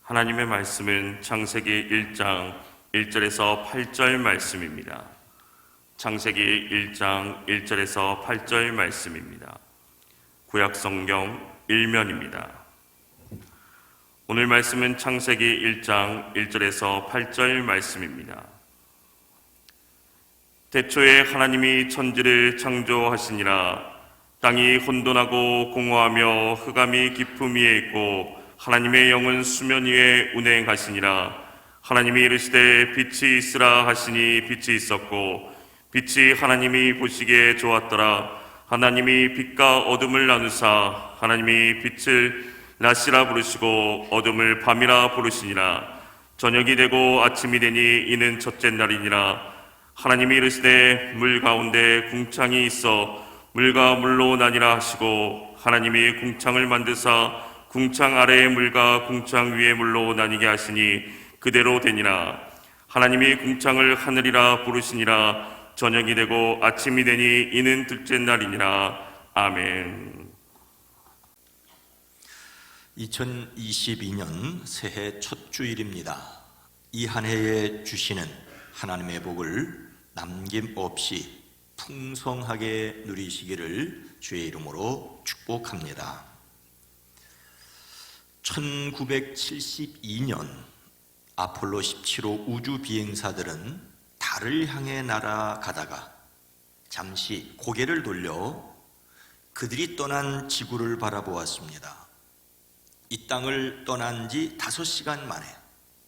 하나님의 말씀은 창세기 1장 1절에서 8절 말씀입니다. 창세기 1장 1절에서 8절 말씀입니다. 구약성경 1면입니다. 오늘 말씀은 창세기 1장 1절에서 8절 말씀입니다. 태초에 하나님이 천지를 창조하시니라. 땅이 혼돈하고 공허하며 흑암이 깊음 위에 있고 하나님의 영은 수면 위에 운행하시니라. 하나님이 이르시되 빛이 있으라 하시니 빛이 있었고 빛이 하나님이 보시기에 좋았더라. 하나님이 빛과 어둠을 나누사 하나님이 빛을 낮이라 부르시고 어둠을 밤이라 부르시니라. 저녁이 되고 아침이 되니 이는 첫째 날이니라. 하나님이 이르시되 물 가운데 궁창이 있어 물과 물로 나뉘라 하시고 하나님이 궁창을 만드사 궁창 아래의 물과 궁창 위의 물로 나뉘게 하시니 그대로 되니라. 하나님이 궁창을 하늘이라 부르시니라. 저녁이 되고 아침이 되니 이는 둘째 날이니라. 아멘. 2022년 새해 첫 주일입니다. 이 한 해에 주시는 하나님의 복을 남김없이 풍성하게 누리시기를 주의 이름으로 축복합니다. 1972년 아폴로 17호 우주 비행사들은 달을 향해 날아가다가 잠시 고개를 돌려 그들이 떠난 지구를 바라보았습니다. 이 땅을 떠난 지 5시간 만에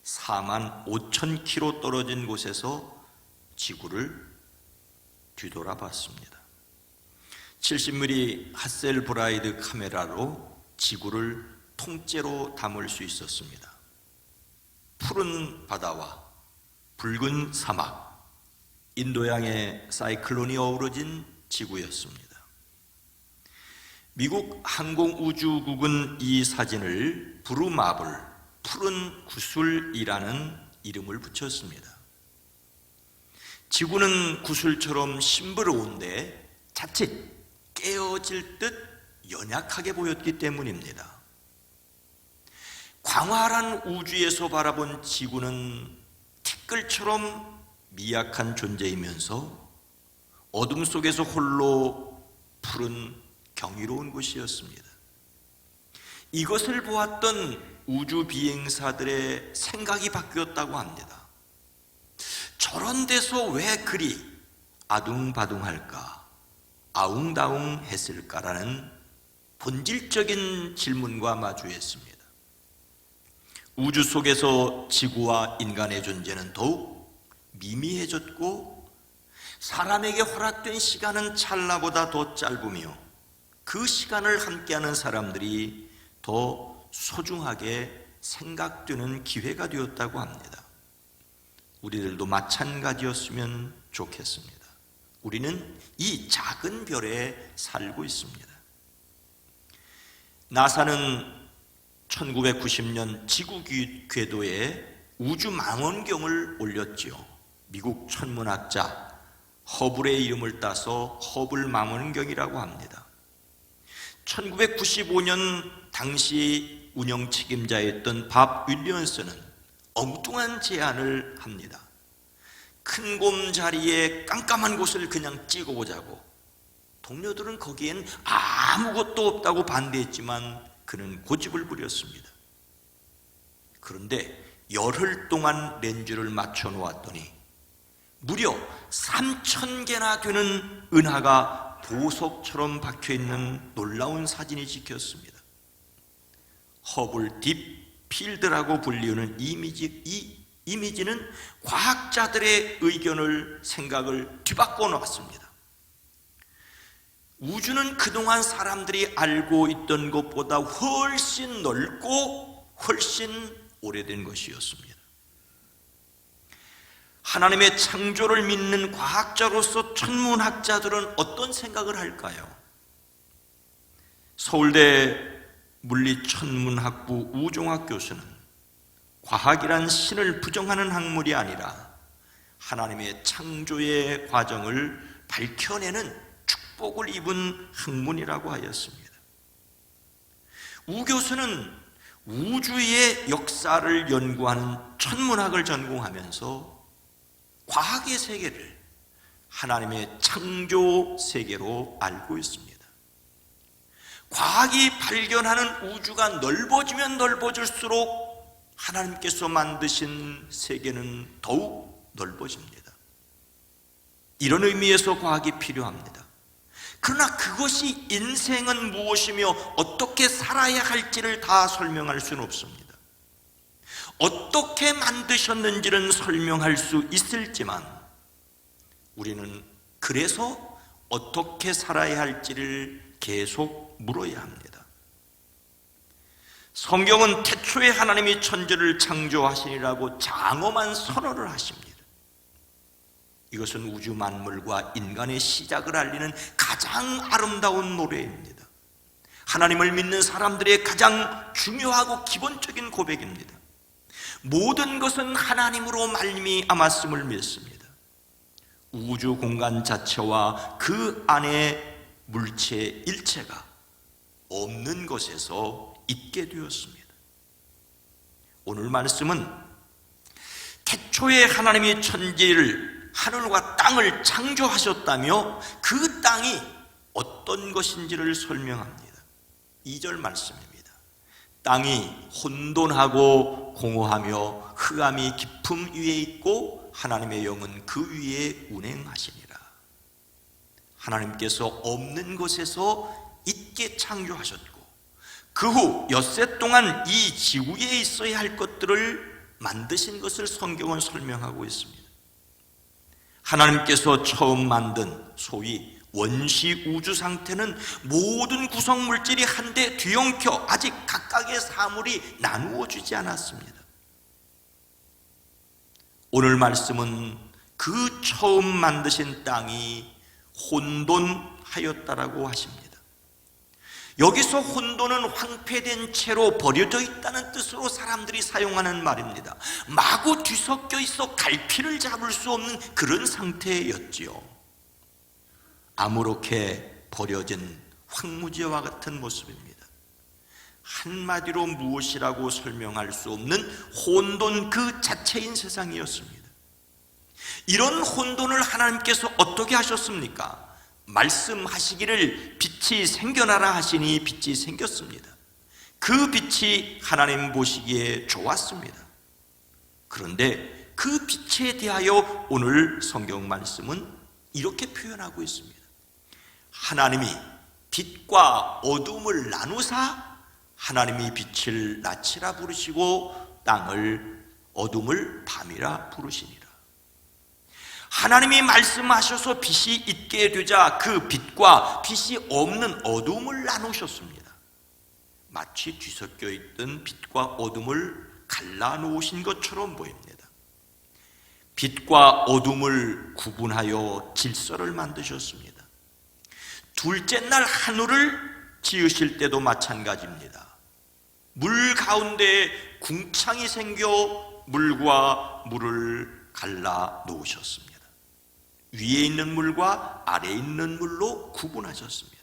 45,000km 떨어진 곳에서 지구를 뒤돌아봤습니다. 70mm 하셀브라이드 카메라로 지구를 통째로 담을 수 있었습니다. 푸른 바다와 붉은 사막, 인도양의 사이클론이 어우러진 지구였습니다. 미국 항공우주국은 이 사진을 브루마블, 푸른 구슬이라는 이름을 붙였습니다. 지구는 구슬처럼 심부러운데 자칫 깨어질 듯 연약하게 보였기 때문입니다. 광활한 우주에서 바라본 지구는 티끌처럼 미약한 존재이면서 어둠 속에서 홀로 푸른 경이로운 곳이었습니다. 이것을 보았던 우주 비행사들의 생각이 바뀌었다고 합니다. 저런 데서 왜 그리 아둥바둥할까, 아웅다웅 했을까라는 본질적인 질문과 마주했습니다. 우주 속에서 지구와 인간의 존재는 더욱 미미해졌고 사람에게 허락된 시간은 찰나보다 더 짧으며 그 시간을 함께하는 사람들이 더 소중하게 생각되는 기회가 되었다고 합니다. 우리들도 마찬가지였으면 좋겠습니다. 우리는 이 작은 별에 살고 있습니다. 나사는 1990년 지구 궤도에 우주 망원경을 올렸지요. 미국 천문학자 허블의 이름을 따서 허블 망원경이라고 합니다. 1995년 당시 운영 책임자였던 밥 윌리엄스는 엉뚱한 제안을 합니다. 큰 곰 자리에 깜깜한 곳을 그냥 찍어보자고. 동료들은 거기엔 아무것도 없다고 반대했지만 그는 고집을 부렸습니다. 그런데 열흘 동안 렌즈를 맞춰 놓았더니 무려 3,000개나 되는 은하가 보석처럼 박혀있는 놀라운 사진이 찍혔습니다. 허블 딥 필드라고 불리우는 이 이미지는 과학자들의 의견을, 생각을 뒤바꿔 놨습니다. 우주는 그동안 사람들이 알고 있던 것보다 훨씬 넓고 훨씬 오래된 것이었습니다. 하나님의 창조를 믿는 과학자로서 천문학자들은 어떤 생각을 할까요? 서울대 물리천문학부 우종학 교수는 과학이란 신을 부정하는 학문이 아니라 하나님의 창조의 과정을 밝혀내는 축복을 입은 학문이라고 하였습니다. 우 교수는 우주의 역사를 연구하는 천문학을 전공하면서 과학의 세계를 하나님의 창조 세계로 알고 있습니다. 과학이 발견하는 우주가 넓어지면 넓어질수록 하나님께서 만드신 세계는 더욱 넓어집니다. 이런 의미에서 과학이 필요합니다. 그러나 그것이 인생은 무엇이며 어떻게 살아야 할지를 다 설명할 수는 없습니다. 어떻게 만드셨는지는 설명할 수 있을지만 우리는 그래서 어떻게 살아야 할지를 계속 물어야 합니다. 성경은 태초에 하나님이 천지를 창조하시니라고 장엄한 선언을 하십니다. 이것은 우주 만물과 인간의 시작을 알리는 가장 아름다운 노래입니다. 하나님을 믿는 사람들의 가장 중요하고 기본적인 고백입니다. 모든 것은 하나님으로 말미암았음을 믿습니다. 우주 공간 자체와 그 안에 물체 일체가 없는 것에서 있게 되었습니다. 오늘 말씀은 태초에 하나님이 천지를 하늘과 땅을 창조하셨다며 그 땅이 어떤 것인지를 설명합니다. 2절 말씀입니다. 땅이 혼돈하고 공허하며 흑암이 깊음 위에 있고 하나님의 영은 그 위에 운행하시니라. 하나님께서 없는 곳에서 있게 창조하셨고 그 후 엿새 동안 이 지구에 있어야 할 것들을 만드신 것을 성경은 설명하고 있습니다. 하나님께서 처음 만든 소위 원시 우주 상태는 모든 구성 물질이 한데 뒤엉켜 아직 각각의 사물이 나누어지지 않았습니다. 오늘 말씀은 그 처음 만드신 땅이 혼돈하였다라고 하십니다. 여기서 혼돈은 황폐된 채로 버려져 있다는 뜻으로 사람들이 사용하는 말입니다. 마구 뒤섞여 있어 갈피를 잡을 수 없는 그런 상태였지요. 아무렇게 버려진 황무지와 같은 모습입니다. 한마디로 무엇이라고 설명할 수 없는 혼돈 그 자체인 세상이었습니다. 이런 혼돈을 하나님께서 어떻게 하셨습니까? 말씀하시기를 빛이 생겨나라 하시니 빛이 생겼습니다. 그 빛이 하나님 보시기에 좋았습니다. 그런데 그 빛에 대하여 오늘 성경 말씀은 이렇게 표현하고 있습니다. 하나님이 빛과 어둠을 나누사 하나님이 빛을 낮이라 부르시고 땅을 어둠을 밤이라 부르시니라. 하나님이 말씀하셔서 빛이 있게 되자 그 빛과 빛이 없는 어둠을 나누셨습니다. 마치 뒤섞여 있던 빛과 어둠을 갈라놓으신 것처럼 보입니다. 빛과 어둠을 구분하여 질서를 만드셨습니다. 둘째 날 하늘을 지으실 때도 마찬가지입니다. 물 가운데 궁창이 생겨 물과 물을 갈라놓으셨습니다. 위에 있는 물과 아래에 있는 물로 구분하셨습니다.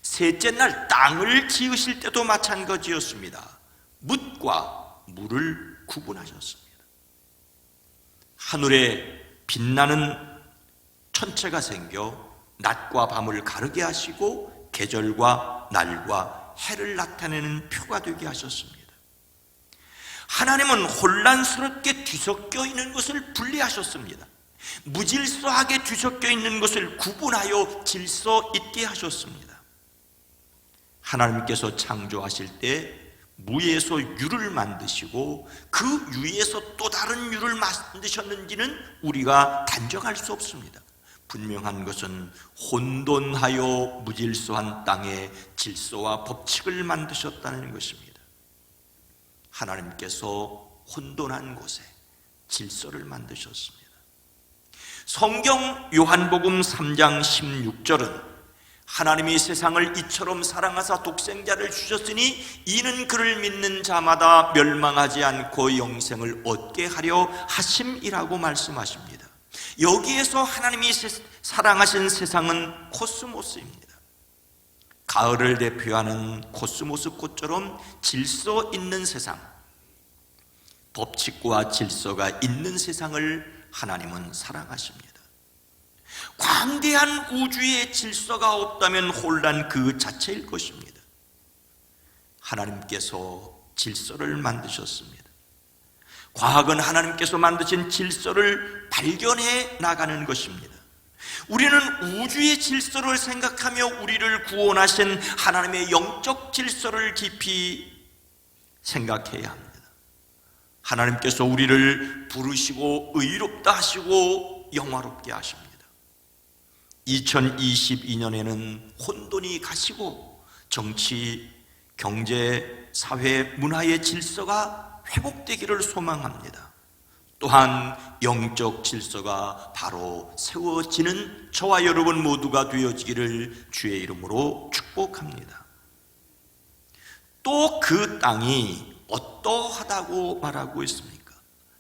셋째 날 땅을 지으실 때도 마찬가지였습니다. 묻과 물을 구분하셨습니다. 하늘에 빛나는 천체가 생겨 낮과 밤을 가르게 하시고 계절과 날과 해를 나타내는 표가 되게 하셨습니다. 하나님은 혼란스럽게 뒤섞여 있는 것을 분리하셨습니다. 무질서하게 뒤섞여 있는 것을 구분하여 질서 있게 하셨습니다. 하나님께서 창조하실 때 무에서 유를 만드시고 그 유에서 또 다른 유를 만드셨는지는 우리가 단정할 수 없습니다. 분명한 것은 혼돈하여 무질서한 땅에 질서와 법칙을 만드셨다는 것입니다. 하나님께서 혼돈한 곳에 질서를 만드셨습니다. 성경 요한복음 3장 16절은 하나님이 세상을 이처럼 사랑하사 독생자를 주셨으니 이는 그를 믿는 자마다 멸망하지 않고 영생을 얻게 하려 하심이라고 말씀하십니다. 여기에서 하나님이 사랑하신 세상은 코스모스입니다. 가을을 대표하는 코스모스 꽃처럼 질서 있는 세상, 법칙과 질서가 있는 세상을 하나님은 사랑하십니다. 광대한 우주의 질서가 없다면 혼란 그 자체일 것입니다. 하나님께서 질서를 만드셨습니다. 과학은 하나님께서 만드신 질서를 발견해 나가는 것입니다. 우리는 우주의 질서를 생각하며 우리를 구원하신 하나님의 영적 질서를 깊이 생각해야 합니다. 하나님께서 우리를 부르시고 의롭다 하시고 영화롭게 하십니다. 2022년에는 혼돈이 가시고 정치, 경제, 사회, 문화의 질서가 회복되기를 소망합니다. 또한 영적 질서가 바로 세워지는 저와 여러분 모두가 되어지기를 주의 이름으로 축복합니다. 또 그 땅이 어떠하다고 말하고 있습니까?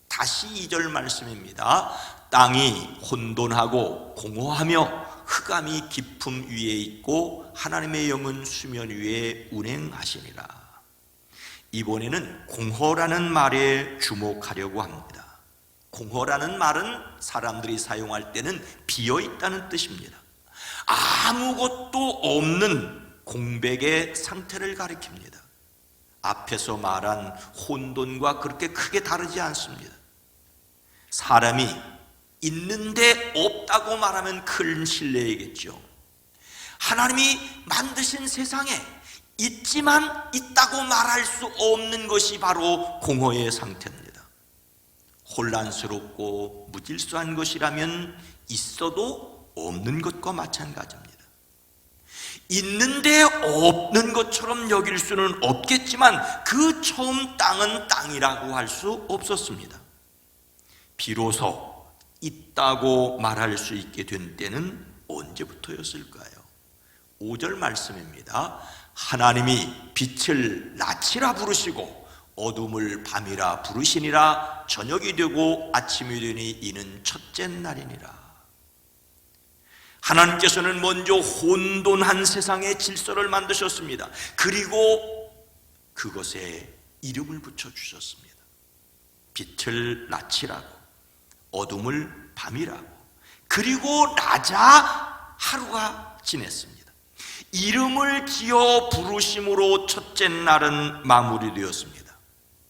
다시 2절 말씀입니다. 땅이 혼돈하고 공허하며 흑암이 깊음 위에 있고 하나님의 영은 수면 위에 운행하시니라. 이번에는 공허라는 말에 주목하려고 합니다. 공허라는 말은 사람들이 사용할 때는 비어있다는 뜻입니다. 아무것도 없는 공백의 상태를 가리킵니다. 앞에서 말한 혼돈과 그렇게 크게 다르지 않습니다. 사람이 있는데 없다고 말하면 큰 실례이겠죠. 하나님이 만드신 세상에 있지만 있다고 말할 수 없는 것이 바로 공허의 상태입니다. 혼란스럽고 무질서한 것이라면 있어도 없는 것과 마찬가지입니다. 있는데 없는 것처럼 여길 수는 없겠지만 그 처음 땅은 땅이라고 할 수 없었습니다. 비로소 있다고 말할 수 있게 된 때는 언제부터였을까요? 5절 말씀입니다. 하나님이 빛을 낮이라 부르시고 어둠을 밤이라 부르시니라. 저녁이 되고 아침이 되니 이는 첫째 날이니라. 하나님께서는 먼저 혼돈한 세상의 질서를 만드셨습니다. 그리고 그것에 이름을 붙여주셨습니다. 빛을 낮이라고, 어둠을 밤이라고, 그리고 낮아 하루가 지냈습니다. 이름을 지어 부르심으로 첫째 날은 마무리되었습니다.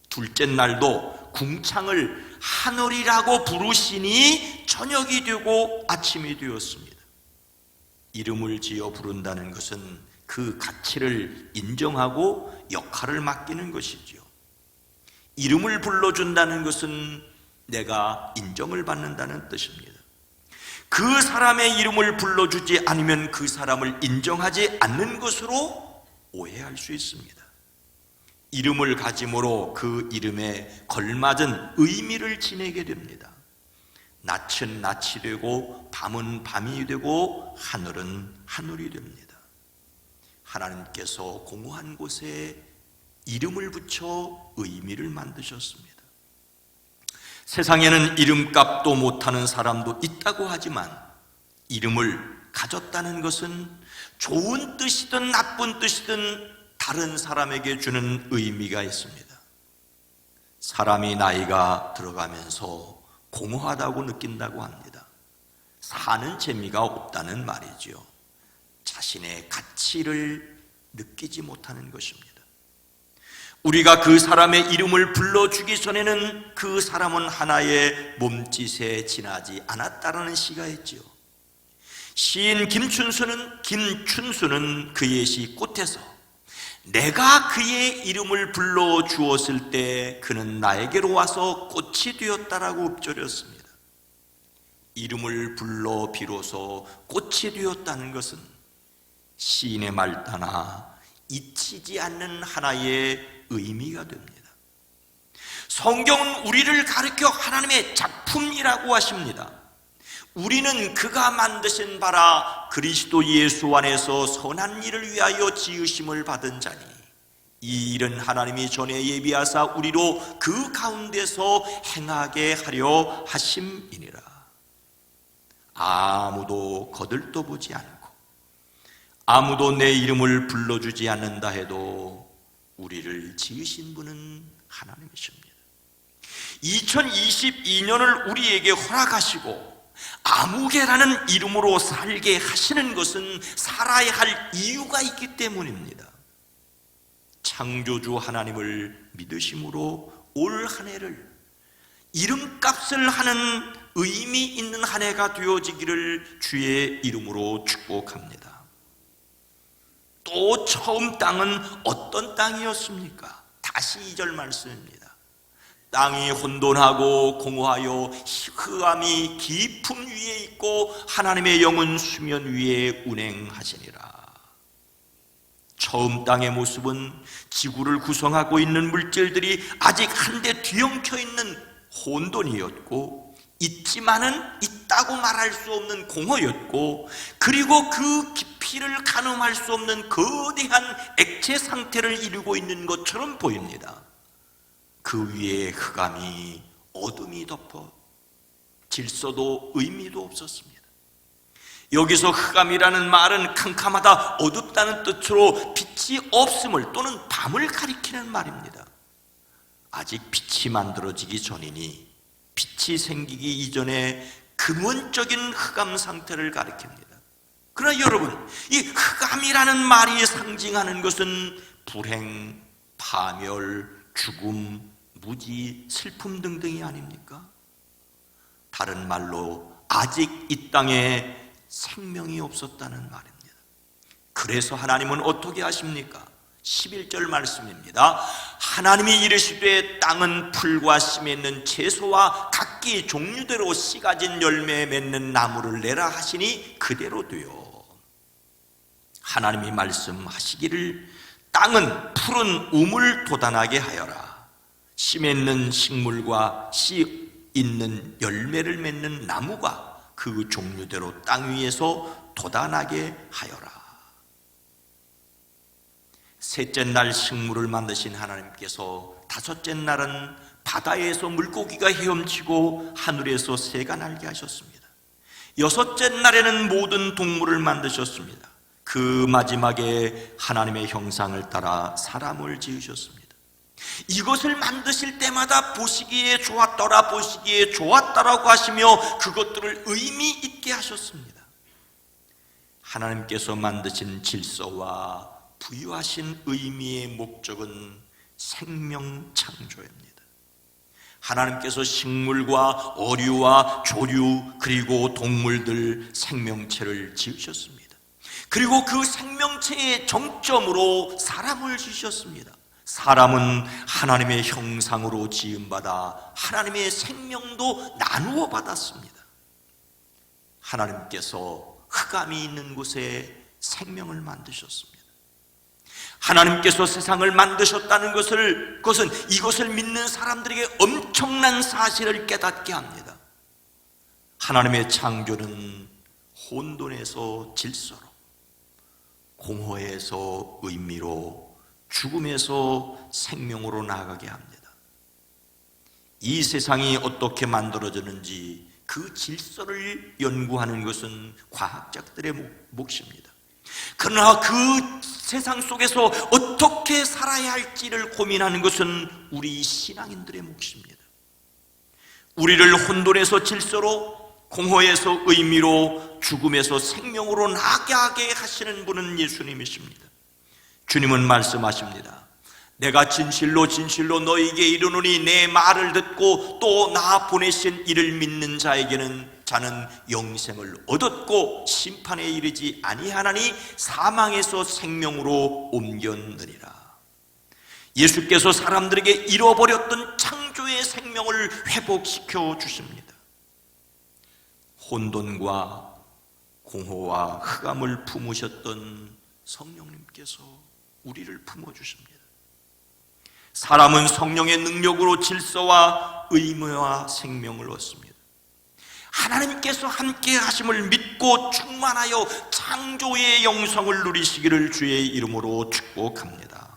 둘째 날도 궁창을 하늘이라고 부르시니 저녁이 되고 아침이 되었습니다. 이름을 지어 부른다는 것은 그 가치를 인정하고 역할을 맡기는 것이죠. 이름을 불러준다는 것은 내가 인정을 받는다는 뜻입니다. 그 사람의 이름을 불러주지 않으면 그 사람을 인정하지 않는 것으로 오해할 수 있습니다. 이름을 가짐으로 그 이름에 걸맞은 의미를 지니게 됩니다. 낮은 낮이 되고 밤은 밤이 되고 하늘은 하늘이 됩니다. 하나님께서 공허한 곳에 이름을 붙여 의미를 만드셨습니다. 세상에는 이름값도 못하는 사람도 있다고 하지만 이름을 가졌다는 것은 좋은 뜻이든 나쁜 뜻이든 다른 사람에게 주는 의미가 있습니다. 사람이 나이가 들어가면서 공허하다고 느낀다고 합니다. 사는 재미가 없다는 말이죠. 자신의 가치를 느끼지 못하는 것입니다. 우리가 그 사람의 이름을 불러주기 전에는 그 사람은 하나의 몸짓에 지나지 않았다라는 시가 있지요. 시인 김춘수는 그의 시 꽃에서 내가 그의 이름을 불러주었을 때 그는 나에게로 와서 꽃이 되었다라고 읊조렸습니다. 이름을 불러 비로소 꽃이 되었다는 것은 시인의 말 따나 잊히지 않는 하나의 의미가 됩니다. 성경은 우리를 가리켜 하나님의 작품이라고 하십니다. 우리는 그가 만드신 바라 그리스도 예수 안에서 선한 일을 위하여 지으심을 받은 자니 이 일은 하나님이 전에 예비하사 우리로 그 가운데서 행하게 하려 하심이니라. 아무도 거들떠보지 않고 아무도 내 이름을 불러주지 않는다 해도 우리를 지으신 분은 하나님이십니다. 2022년을 우리에게 허락하시고 아무개라는 이름으로 살게 하시는 것은 살아야 할 이유가 있기 때문입니다. 창조주 하나님을 믿으심으로 올 한 해를 이름값을 하는 의미 있는 한 해가 되어지기를 주의 이름으로 축복합니다. 또 처음 땅은 어떤 땅이었습니까? 다시 2절 말씀입니다. 땅이 혼돈하고 공허하여 흑암이 깊음 위에 있고 하나님의 영은 수면 위에 운행하시니라. 처음 땅의 모습은 지구를 구성하고 있는 물질들이 아직 한데 뒤엉켜 있는 혼돈이었고, 있지만은 있다고 말할 수 없는 공허였고, 그리고 그 깊이를 가늠할 수 없는 거대한 액체 상태를 이루고 있는 것처럼 보입니다. 그 위에 흑암이 어둠이 덮어 질서도 의미도 없었습니다. 여기서 흑암이라는 말은 캄캄하다, 어둡다는 뜻으로 빛이 없음을 또는 밤을 가리키는 말입니다. 아직 빛이 만들어지기 전이니 빛이 생기기 이전에 근원적인 흑암 상태를 가리킵니다. 그러나 여러분, 이 흑암이라는 말이 상징하는 것은 불행, 파멸, 죽음, 무지, 슬픔 등등이 아닙니까? 다른 말로 아직 이 땅에 생명이 없었다는 말입니다. 그래서 하나님은 어떻게 하십니까? 11절 말씀입니다. 하나님이 이르시되 땅은 풀과 씨 맺는 채소와 각기 종류대로 씨 가진 열매 맺는 나무를 내라 하시니 그대로 되어. 하나님이 말씀하시기를 땅은 푸른 우물 돋아나게 하여라. 씨 맺는 식물과 씨 있는 열매를 맺는 나무가 그 종류대로 땅 위에서 돋아나게 하여라. 셋째 날 식물을 만드신 하나님께서 다섯째 날은 바다에서 물고기가 헤엄치고 하늘에서 새가 날게 하셨습니다. 여섯째 날에는 모든 동물을 만드셨습니다. 그 마지막에 하나님의 형상을 따라 사람을 지으셨습니다. 이것을 만드실 때마다 보시기에 좋았더라, 보시기에 좋았다라고 하시며 그것들을 의미 있게 하셨습니다. 하나님께서 만드신 질서와 부유하신 의미의 목적은 생명 창조입니다. 하나님께서 식물과 어류와 조류 그리고 동물들 생명체를 지으셨습니다. 그리고 그 생명체의 정점으로 사람을 지으셨습니다. 사람은 하나님의 형상으로 지음받아 하나님의 생명도 나누어 받았습니다. 하나님께서 흑암이 있는 곳에 생명을 만드셨습니다. 하나님께서 세상을 만드셨다는 그것은 이것을 믿는 사람들에게 엄청난 사실을 깨닫게 합니다. 하나님의 창조는 혼돈에서 질서로, 공허에서 의미로, 죽음에서 생명으로 나아가게 합니다. 이 세상이 어떻게 만들어졌는지 그 질서를 연구하는 것은 과학자들의 몫입니다. 그러나 그 세상 속에서 어떻게 살아야 할지를 고민하는 것은 우리 신앙인들의 몫입니다. 우리를 혼돈에서 질서로, 공허에서 의미로, 죽음에서 생명으로 나아가게 하시는 분은 예수님이십니다. 주님은 말씀하십니다. 내가 진실로 진실로 너희에게 이르노니 내 말을 듣고 또 나 보내신 이를 믿는 자에게는 자는 영생을 얻었고 심판에 이르지 아니하나니 사망에서 생명으로 옮겼느니라. 예수께서 사람들에게 잃어버렸던 창조의 생명을 회복시켜 주십니다. 혼돈과 공허와 흑암을 품으셨던 성령님께서 우리를 품어주십니다. 사람은 성령의 능력으로 질서와 의무와 생명을 얻습니다. 하나님께서 함께 하심을 믿고 충만하여 창조의 영성을 누리시기를 주의 이름으로 축복합니다.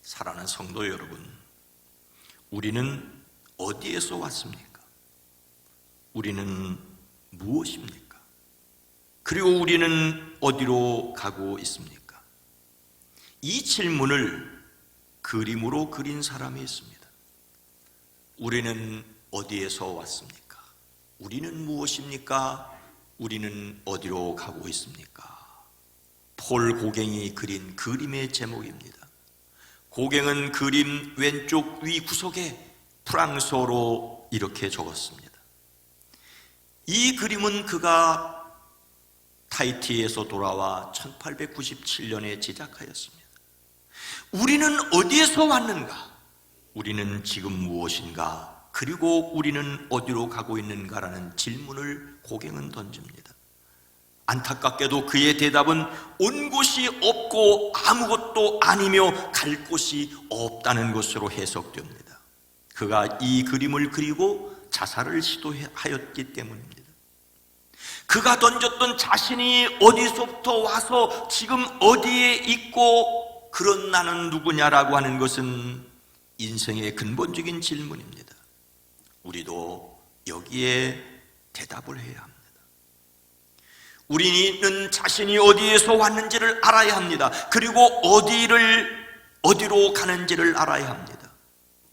사랑하는 성도 여러분, 우리는 어디에서 왔습니까? 우리는 무엇입니까? 그리고 우리는 어디로 가고 있습니까? 이 질문을 그림으로 그린 사람이 있습니다. 우리는 어디에서 왔습니까? 우리는 무엇입니까? 우리는 어디로 가고 있습니까? 폴 고갱이 그린 그림의 제목입니다. 고갱은 그림 왼쪽 위 구석에 프랑스어로 이렇게 적었습니다. 이 그림은 그가 타히티에서 돌아와 1897년에 제작하였습니다. 우리는 어디에서 왔는가? 우리는 지금 무엇인가? 그리고 우리는 어디로 가고 있는가라는 질문을 고갱은 던집니다. 안타깝게도 그의 대답은 온 곳이 없고 아무것도 아니며 갈 곳이 없다는 것으로 해석됩니다. 그가 이 그림을 그리고 자살을 시도하였기 때문입니다. 그가 던졌던 자신이 어디서부터 와서 지금 어디에 있고 그런 나는 누구냐라고 하는 것은 인생의 근본적인 질문입니다. 우리도 여기에 대답을 해야 합니다. 우리는 자신이 어디에서 왔는지를 알아야 합니다. 그리고 어디로 가는지를 알아야 합니다.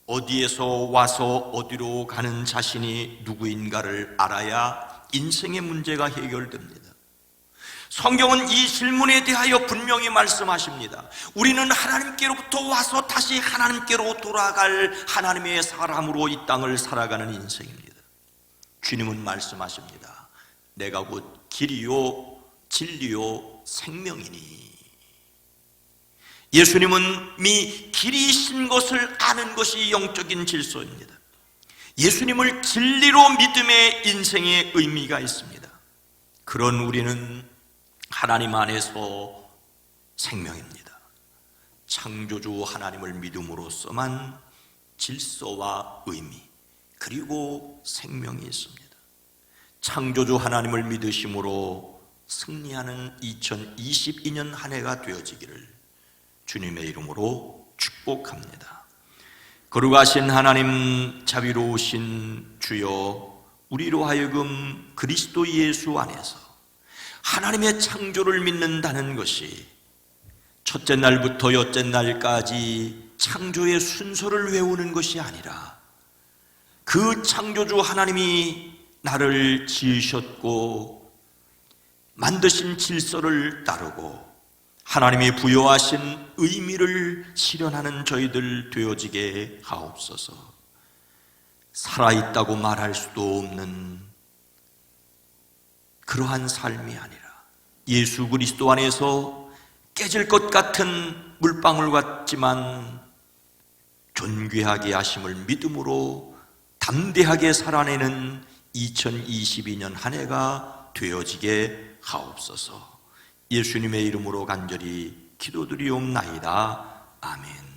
어디에서 와서 어디로 가는 자신이 누구인가를 알아야 인생의 문제가 해결됩니다. 성경은 이 질문에 대하여 분명히 말씀하십니다. 우리는 하나님께로부터 와서 다시 하나님께로 돌아갈 하나님의 사람으로 이 땅을 살아가는 인생입니다. 주님은 말씀하십니다. 내가 곧 길이요 진리요 생명이니. 예수님은 미 길이신 것을 아는 것이 영적인 질서입니다. 예수님을 진리로 믿음의 인생의 의미가 있습니다. 그런 우리는 하나님 안에서 생명입니다. 창조주 하나님을 믿음으로써만 질서와 의미 그리고 생명이 있습니다. 창조주 하나님을 믿으심으로 승리하는 2022년 한 해가 되어지기를 주님의 이름으로 축복합니다. 거룩하신 하나님, 자비로우신 주여, 우리로 하여금 그리스도 예수 안에서 하나님의 창조를 믿는다는 것이 첫째 날부터 여째 날까지 창조의 순서를 외우는 것이 아니라 그 창조주 하나님이 나를 지으셨고 만드신 질서를 따르고 하나님이 부여하신 의미를 실현하는 저희들 되어지게 하옵소서. 살아있다고 말할 수도 없는 그러한 삶이 아니라 예수 그리스도 안에서 깨질 것 같은 물방울 같지만 존귀하게 하심을 믿음으로 담대하게 살아내는 2022년 한 해가 되어지게 하옵소서. 예수님의 이름으로 간절히 기도드리옵나이다. 아멘.